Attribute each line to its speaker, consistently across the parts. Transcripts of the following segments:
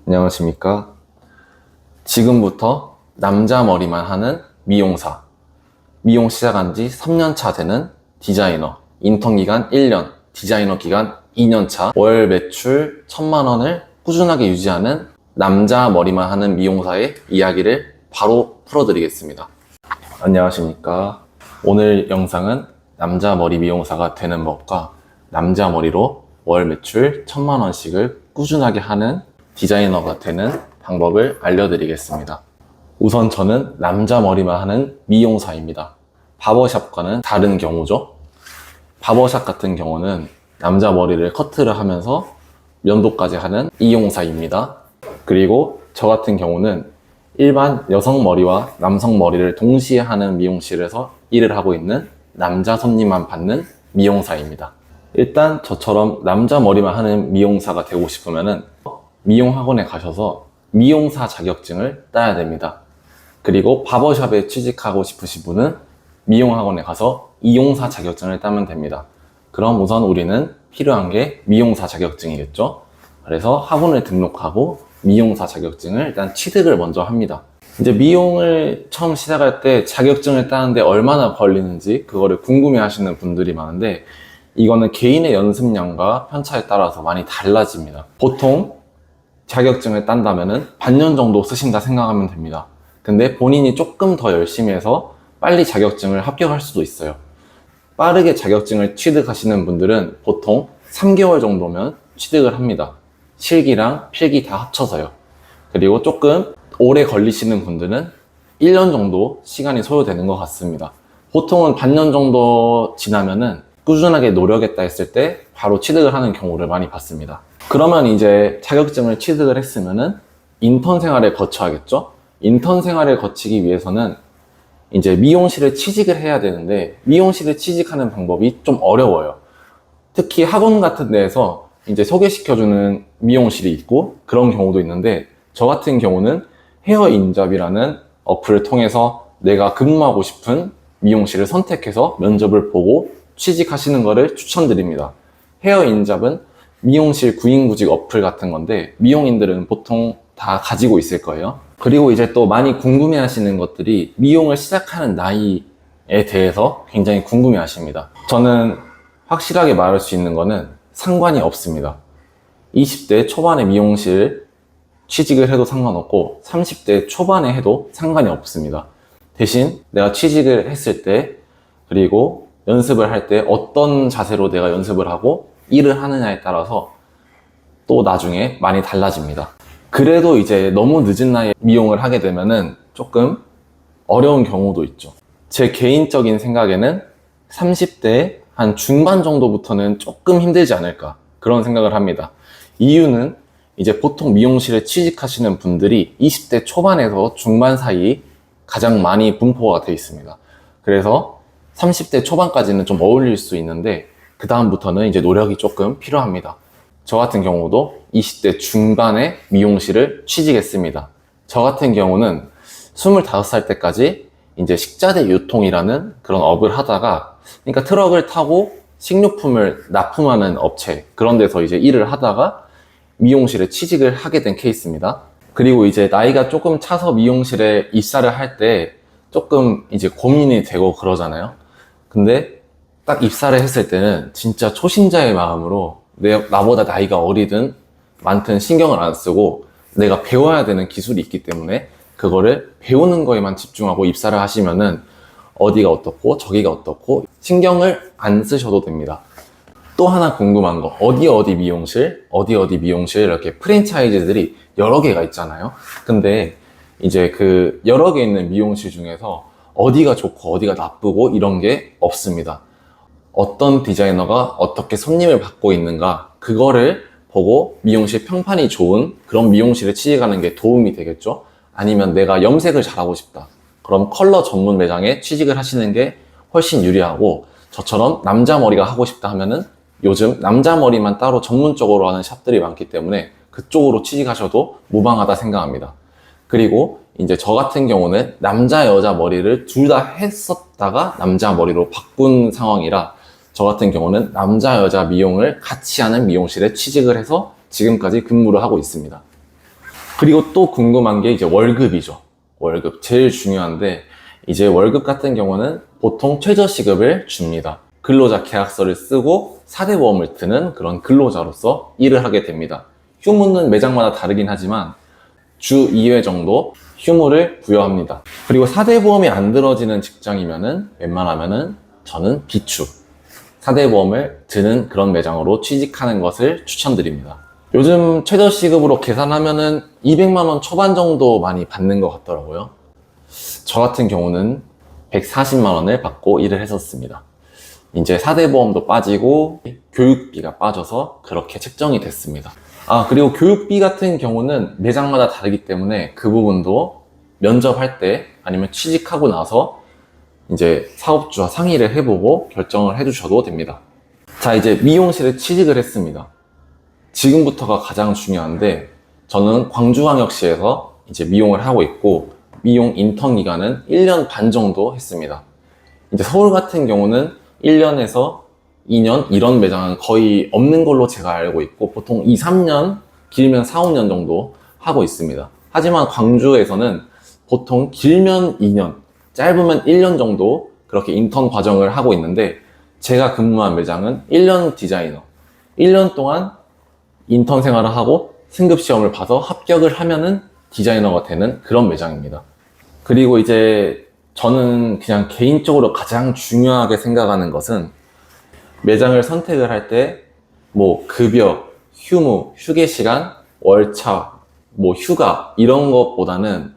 Speaker 1: 안녕하십니까. 지금부터 남자 머리만 하는 미용사, 미용 시작한 지 3년 차 되는 디자이너, 인턴 기간 1년, 디자이너 기간 2년 차, 월 매출 1000만 원을 꾸준하게 유지하는 남자 머리만 하는 미용사의 이야기를 바로 풀어드리겠습니다. 안녕하십니까. 오늘 영상은 남자 머리 미용사가 되는 법과 남자 머리로 월 매출 1000만 원씩을 꾸준하게 하는 디자이너가 되는 방법을 알려드리겠습니다. 우선 저는 남자 머리만 하는 미용사입니다. 바버샵과는 다른 경우죠. 바버샵 같은 경우는 남자 머리를 커트를 하면서 면도까지 하는 이용사입니다. 그리고 저 같은 경우는 일반 여성 머리와 남성 머리를 동시에 하는 미용실에서 일을 하고 있는 남자 손님만 받는 미용사입니다. 일단 저처럼 남자 머리만 하는 미용사가 되고 싶으면은 미용학원에 가셔서 미용사 자격증을 따야 됩니다. 그리고 바버샵에 취직하고 싶으신 분은 미용학원에 가서 이용사 자격증을 따면 됩니다. 그럼 우선 우리는 필요한 게 미용사 자격증이겠죠? 그래서 학원을 등록하고 미용사 자격증을 일단 취득을 먼저 합니다. 이제 미용을 처음 시작할 때 자격증을 따는데 얼마나 걸리는지 그거를 궁금해 하시는 분들이 많은데 이거는 개인의 연습량과 편차에 따라서 많이 달라집니다. 보통 자격증을 딴다면은 반년 정도 쓰신다 생각하면 됩니다. 근데 본인이 조금 더 열심히 해서 빨리 자격증을 합격할 수도 있어요. 빠르게 자격증을 취득하시는 분들은 보통 3개월 정도면 취득을 합니다. 실기랑 필기 다 합쳐서요. 그리고 조금 오래 걸리시는 분들은 1년 정도 시간이 소요되는 것 같습니다. 보통은 반년 정도 지나면은 꾸준하게 노력했다 했을 때 바로 취득을 하는 경우를 많이 봤습니다. 그러면 이제 자격증을 취득을 했으면은 인턴 생활을 거쳐야겠죠? 인턴 생활을 거치기 위해서는 이제 미용실에 취직을 해야 되는데 미용실에 취직하는 방법이 좀 어려워요. 특히 학원 같은 데에서 이제 소개시켜주는 미용실이 있고 그런 경우도 있는데 저 같은 경우는 헤어인잡이라는 어플을 통해서 내가 근무하고 싶은 미용실을 선택해서 면접을 보고 취직하시는 것을 추천드립니다. 헤어인잡은 미용실 구인구직 어플 같은 건데 미용인들은 보통 다 가지고 있을 거예요. 그리고 이제 또 많이 궁금해 하시는 것들이 미용을 시작하는 나이에 대해서 굉장히 궁금해 하십니다. 저는 확실하게 말할 수 있는 거는 상관이 없습니다. 20대 초반에 미용실 취직을 해도 상관없고 30대 초반에 해도 상관이 없습니다. 대신 내가 취직을 했을 때 그리고 연습을 할 때 어떤 자세로 내가 연습을 하고 일을 하느냐에 따라서 또 나중에 많이 달라집니다. 그래도 이제 너무 늦은 나이에 미용을 하게 되면은 조금 어려운 경우도 있죠. 제 개인적인 생각에는 30대 한 중반 정도부터는 조금 힘들지 않을까 그런 생각을 합니다. 이유는 이제 보통 미용실에 취직하시는 분들이 20대 초반에서 중반 사이 가장 많이 분포가 되어 있습니다. 그래서 30대 초반까지는 좀 어울릴 수 있는데 그 다음부터는 이제 노력이 조금 필요합니다. 저 같은 경우도 20대 중반에 미용실을 취직했습니다. 저 같은 경우는 25살 때까지 이제 식자재 유통이라는 그런 업을 하다가 그러니까 트럭을 타고 식료품을 납품하는 업체 그런 데서 이제 일을 하다가 미용실에 취직을 하게 된 케이스입니다. 그리고 이제 나이가 조금 차서 미용실에 입사를 할 때 조금 이제 고민이 되고 그러잖아요. 근데 딱 입사를 했을 때는 진짜 초심자의 마음으로 나보다 나이가 어리든 많든 신경을 안 쓰고 내가 배워야 되는 기술이 있기 때문에 그거를 배우는 거에만 집중하고 입사를 하시면은 어디가 어떻고 저기가 어떻고 신경을 안 쓰셔도 됩니다. 또 하나 궁금한 거 어디 미용실 이렇게 프랜차이즈들이 여러 개가 있잖아요. 근데 이제 그 여러 개 있는 미용실 중에서 어디가 좋고 어디가 나쁘고 이런 게 없습니다. 어떤 디자이너가 어떻게 손님을 받고 있는가 그거를 보고 미용실 평판이 좋은 그런 미용실에 취직하는 게 도움이 되겠죠. 아니면 내가 염색을 잘하고 싶다 그럼 컬러 전문 매장에 취직을 하시는 게 훨씬 유리하고 저처럼 남자 머리가 하고 싶다 하면은 요즘 남자 머리만 따로 전문적으로 하는 샵들이 많기 때문에 그쪽으로 취직하셔도 무방하다 생각합니다. 그리고 이제 저 같은 경우는 남자 여자 머리를 둘 다 했었다가 남자 머리로 바꾼 상황이라 저 같은 경우는 남자 여자 미용을 같이 하는 미용실에 취직을 해서 지금까지 근무를 하고 있습니다. 그리고 또 궁금한 게 이제 월급이죠. 월급. 제일 중요한데, 이제 월급 같은 경우는 보통 최저시급을 줍니다. 근로자 계약서를 쓰고 4대 보험을 드는 그런 근로자로서 일을 하게 됩니다. 휴무는 매장마다 다르긴 하지만 주 2회 정도 휴무를 부여합니다. 그리고 4대 보험이 안 들어지는 직장이면은 웬만하면은 저는 비추 4대 보험을 드는 그런 매장으로 취직하는 것을 추천드립니다. 요즘 최저시급으로 계산하면은 200만 원 초반 정도 많이 받는 것 같더라고요. 저 같은 경우는 140만 원을 받고 일을 했었습니다. 이제 4대 보험도 빠지고 교육비가 빠져서 그렇게 책정이 됐습니다. 그리고 교육비 같은 경우는 매장마다 다르기 때문에 그 부분도 면접할 때 아니면 취직하고 나서 이제 사업주와 상의를 해보고 결정을 해주셔도 됩니다. 자, 이제 미용실에 취직을 했습니다. 지금부터가 가장 중요한데, 저는 광주광역시에서 이제 미용을 하고 있고, 미용 인턴 기간은 1년 반 정도 했습니다. 이제 서울 같은 경우는 1년에서 2년 이런 매장은 거의 없는 걸로 제가 알고 있고, 보통 2, 3년, 길면 4, 5년 정도 하고 있습니다. 하지만 광주에서는 보통 길면 2년, 짧으면 1년 정도 그렇게 인턴 과정을 하고 있는데, 제가 근무한 매장은 1년 디자이너, 1년 동안 인턴 생활을 하고 승급 시험을 봐서 합격을 하면은 디자이너가 되는 그런 매장입니다. 그리고 이제 저는 그냥 개인적으로 가장 중요하게 생각하는 것은, 매장을 선택을 할 때 뭐 급여, 휴무, 휴게 시간, 월차, 뭐 휴가 이런 것보다는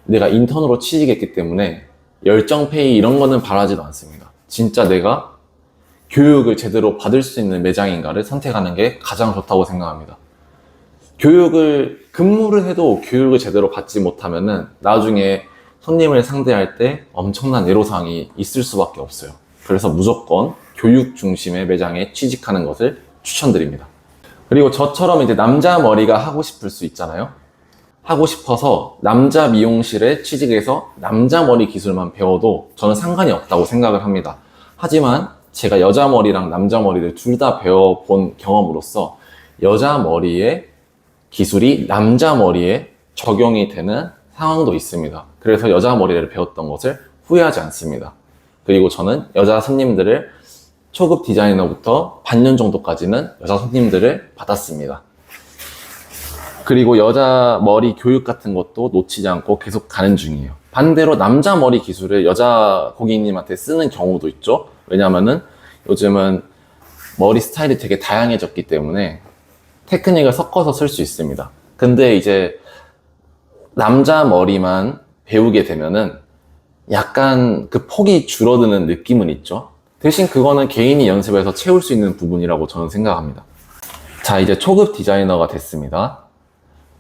Speaker 1: 내가 인턴으로 취직했기 때문에 열정 페이 이런 거는 바라지도 않습니다. 진짜 내가 교육을 제대로 받을 수 있는 매장인가를 선택하는 게 가장 좋다고 생각합니다. 근무를 해도 교육을 제대로 받지 못하면은 나중에 손님을 상대할 때 엄청난 애로사항이 있을 수밖에 없어요. 그래서 무조건 교육 중심의 매장에 취직하는 것을 추천드립니다. 그리고 저처럼 이제 남자 머리가 하고 싶을 수 있잖아요. 하고 싶어서 남자 미용실에 취직해서 남자 머리 기술만 배워도 저는 상관이 없다고 생각을 합니다. 하지만 제가 여자 머리랑 남자 머리를 둘 다 배워본 경험으로서 여자 머리의 기술이 남자 머리에 적용이 되는 상황도 있습니다. 그래서 여자 머리를 배웠던 것을 후회하지 않습니다. 그리고 저는 여자 손님들을 초급 디자이너부터 반년 정도까지는 여자 손님들을 받았습니다. 그리고 여자 머리 교육 같은 것도 놓치지 않고 계속 가는 중이에요. 반대로 남자 머리 기술을 여자 고객님한테 쓰는 경우도 있죠. 왜냐면은 요즘은 머리 스타일이 되게 다양해졌기 때문에 테크닉을 섞어서 쓸 수 있습니다. 근데 이제 남자 머리만 배우게 되면은 약간 그 폭이 줄어드는 느낌은 있죠. 대신 그거는 개인이 연습해서 채울 수 있는 부분이라고 저는 생각합니다. 자, 이제 초급 디자이너가 됐습니다.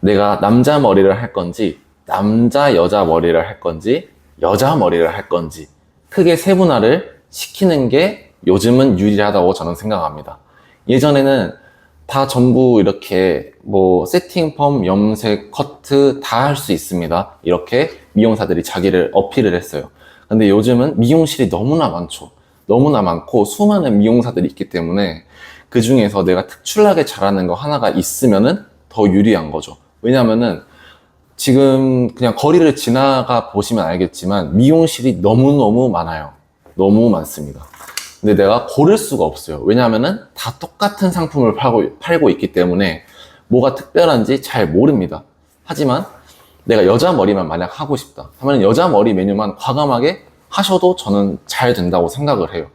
Speaker 1: 내가 남자 머리를 할 건지, 남자 여자 머리를 할 건지, 여자 머리를 할 건지 크게 세분화를 시키는 게 요즘은 유리하다고 저는 생각합니다. 예전에는 다 전부 이렇게 뭐 세팅, 펌, 염색, 커트 다 할 수 있습니다. 이렇게 미용사들이 자기를 어필을 했어요. 근데 요즘은 미용실이 너무나 많죠. 너무나 많고 수많은 미용사들이 있기 때문에 그 중에서 내가 특출나게 잘하는 거 하나가 있으면은 더 유리한 거죠. 왜냐면은 지금 그냥 거리를 지나가 보시면 알겠지만 미용실이 너무너무 많아요. 너무 많습니다. 근데 내가 고를 수가 없어요. 왜냐하면은 다 똑같은 상품을 팔고 있기 때문에 뭐가 특별한지 잘 모릅니다. 하지만 내가 여자 머리만 만약 하고 싶다 하면 여자 머리 메뉴만 과감하게 하셔도 저는 잘 된다고 생각을 해요.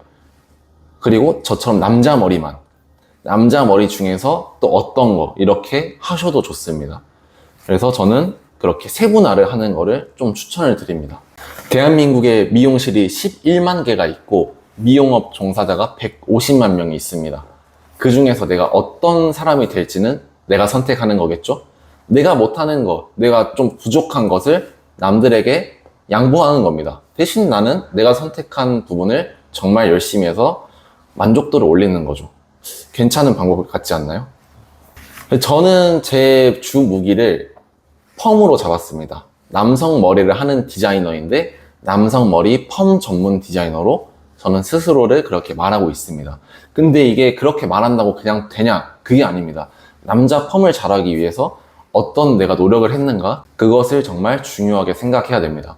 Speaker 1: 그리고 저처럼 남자 머리 중에서 또 어떤 거 이렇게 하셔도 좋습니다. 그래서 저는 그렇게 세분화를 하는 거를 좀 추천을 드립니다. 대한민국에 미용실이 11만 개가 있고 미용업 종사자가 150만 명이 있습니다. 그 중에서 내가 어떤 사람이 될지는 내가 선택하는 거겠죠? 내가 못하는 거, 내가 좀 부족한 것을 남들에게 양보하는 겁니다. 대신 나는 내가 선택한 부분을 정말 열심히 해서 만족도를 올리는 거죠. 괜찮은 방법 같지 않나요? 저는 제 주 무기를 펌으로 잡았습니다. 남성 머리를 하는 디자이너인데 남성 머리 펌 전문 디자이너로 저는 스스로를 그렇게 말하고 있습니다. 근데 이게 그렇게 말한다고 그냥 되냐? 그게 아닙니다. 남자 펌을 잘하기 위해서 어떤 내가 노력을 했는가? 그것을 정말 중요하게 생각해야 됩니다.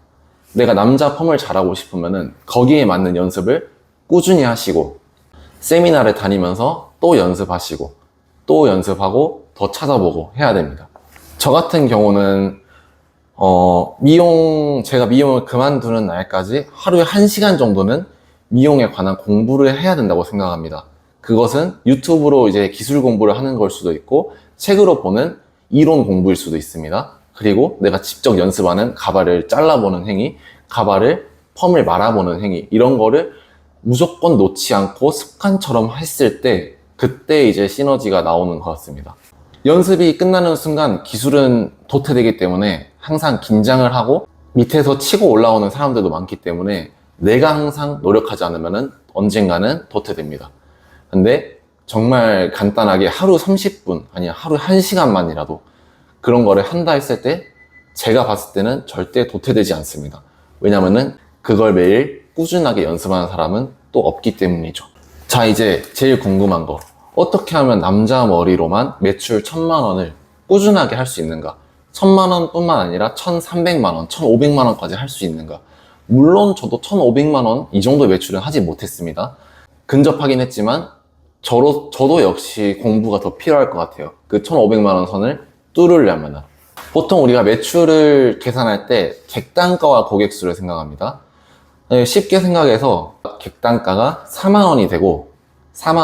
Speaker 1: 내가 남자 펌을 잘하고 싶으면은 거기에 맞는 연습을 꾸준히 하시고, 세미나를 다니면서 또 연습하시고, 또 연습하고, 더 찾아보고 해야 됩니다. 저 같은 경우는 제가 미용을 그만두는 날까지 하루에 1시간 정도는 미용에 관한 공부를 해야 된다고 생각합니다. 그것은 유튜브로 이제 기술 공부를 하는 걸 수도 있고, 책으로 보는 이론 공부일 수도 있습니다. 그리고 내가 직접 연습하는 가발을 잘라보는 행위, 가발을 펌을 말아보는 행위, 이런 거를 무조건 놓지 않고 습관처럼 했을 때, 그때 이제 시너지가 나오는 것 같습니다. 연습이 끝나는 순간 기술은 도태되기 때문에 항상 긴장을 하고 밑에서 치고 올라오는 사람들도 많기 때문에 내가 항상 노력하지 않으면 언젠가는 도태됩니다. 근데 정말 간단하게 하루 30분, 아니 하루 1시간만이라도 그런 거를 한다 했을 때 제가 봤을 때는 절대 도태되지 않습니다. 왜냐면은 그걸 매일 꾸준하게 연습하는 사람은 또 없기 때문이죠. 자, 이제 제일 궁금한 거. 어떻게 하면 남자 머리로만 매출 1000만 원을 꾸준하게 할 수 있는가? 1000만 원 뿐만 아니라 1300만 원, 1500만 원까지 할 수 있는가? 물론 저도 1500만 원 이 정도 매출은 하지 못했습니다. 근접하긴 했지만 저도 역시 공부가 더 필요할 것 같아요. 그 1500만 원 선을 뚫으려면. 보통 우리가 매출을 계산할 때 객단가와 고객수를 생각합니다. 쉽게 생각해서 객단가가 4만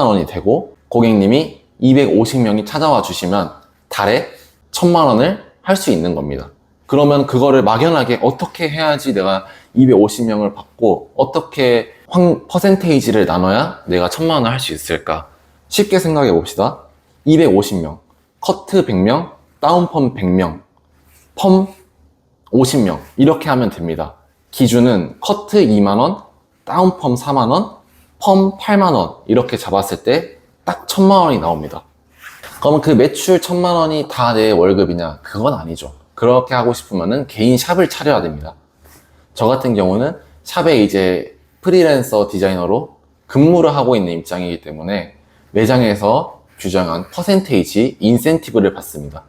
Speaker 1: 원이 되고 고객님이 250명이 찾아와 주시면 달에 1000만 원을 할 수 있는 겁니다. 그러면 그거를 막연하게 어떻게 해야지 내가 250명을 받고 어떻게 퍼센테이지를 나눠야 내가 1000만 원을 할 수 있을까? 쉽게 생각해 봅시다. 250명, 커트 100명, 다운펌 100명, 펌 50명 이렇게 하면 됩니다. 기준은 커트 2만원, 다운펌 4만원, 펌 8만원 이렇게 잡았을 때 딱 1000만 원이 나옵니다. 그러면 그 매출 1000만 원이 다 내 월급이냐? 그건 아니죠. 그렇게 하고 싶으면은 개인 샵을 차려야 됩니다. 저 같은 경우는 샵에 이제 프리랜서 디자이너로 근무를 하고 있는 입장이기 때문에 매장에서 규정한 퍼센테이지, 인센티브를 받습니다.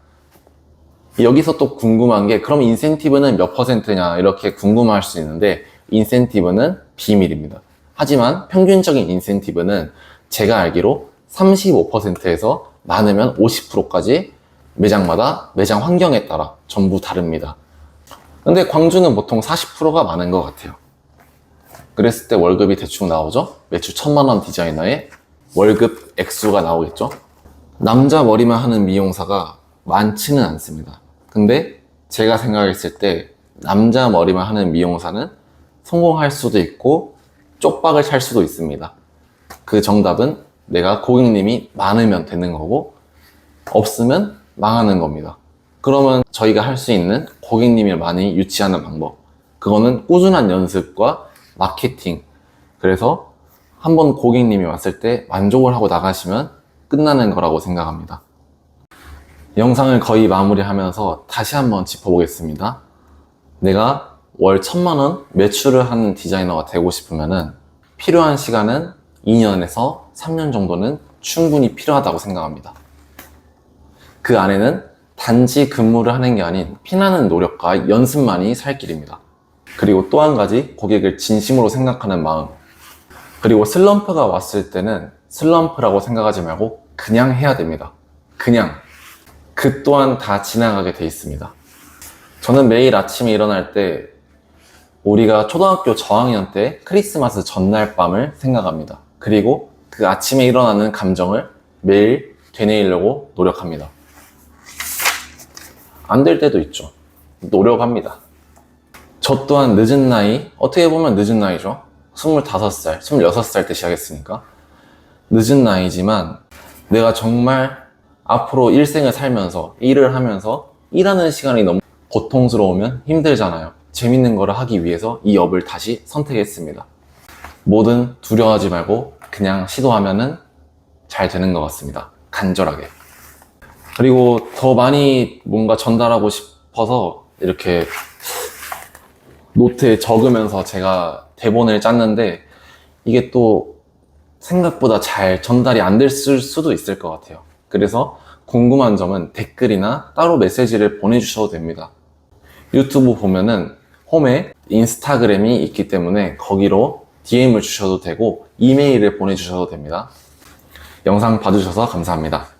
Speaker 1: 여기서 또 궁금한 게 그럼 인센티브는 몇 퍼센트냐 이렇게 궁금할 수 있는데 인센티브는 비밀입니다. 하지만 평균적인 인센티브는 제가 알기로 35%에서 많으면 50%까지 매장마다 매장 환경에 따라 전부 다릅니다. 근데 광주는 보통 40%가 많은 것 같아요. 그랬을 때 월급이 대충 나오죠? 매출 1000만 원 디자이너의 월급 액수가 나오겠죠? 남자 머리만 하는 미용사가 많지는 않습니다. 근데 제가 생각했을 때 남자 머리만 하는 미용사는 성공할 수도 있고 쪽박을 찰 수도 있습니다. 그 정답은 내가 고객님이 많으면 되는 거고 없으면 망하는 겁니다. 그러면 저희가 할 수 있는 고객님을 많이 유치하는 방법, 그거는 꾸준한 연습과 마케팅. 그래서 한번 고객님이 왔을 때 만족을 하고 나가시면 끝나는 거라고 생각합니다. 영상을 거의 마무리하면서 다시 한번 짚어보겠습니다. 내가 월 1000만 원 매출을 하는 디자이너가 되고 싶으면은 필요한 시간은 2년에서 3년 정도는 충분히 필요하다고 생각합니다. 그 안에는 단지 근무를 하는 게 아닌 피나는 노력과 연습만이 살 길입니다. 그리고 또 한 가지, 고객을 진심으로 생각하는 마음. 그리고 슬럼프가 왔을 때는 슬럼프라고 생각하지 말고 그냥 해야 됩니다. 그냥. 그 또한 다 지나가게 돼 있습니다. 저는 매일 아침에 일어날 때 우리가 초등학교 저학년 때 크리스마스 전날 밤을 생각합니다. 그리고 그 아침에 일어나는 감정을 매일 되뇌이려고 노력합니다. 안 될 때도 있죠. 노력합니다. 저 또한 늦은 나이, 어떻게 보면 늦은 나이죠. 25살, 26살 때 시작했으니까. 늦은 나이지만 내가 정말 앞으로 일생을 살면서 일을 하면서 일하는 시간이 너무 고통스러우면 힘들잖아요. 재밌는 거를 하기 위해서 이 업을 다시 선택했습니다. 뭐든 두려워하지 말고 그냥 시도하면은 잘 되는 것 같습니다. 간절하게. 그리고 더 많이 뭔가 전달하고 싶어서 이렇게 노트에 적으면서 제가 대본을 짰는데 이게 또 생각보다 잘 전달이 안 될 수도 있을 것 같아요. 그래서 궁금한 점은 댓글이나 따로 메시지를 보내주셔도 됩니다. 유튜브 보면은 홈에 인스타그램이 있기 때문에 거기로 DM을 주셔도 되고 이메일을 보내주셔도 됩니다. 영상 봐주셔서 감사합니다.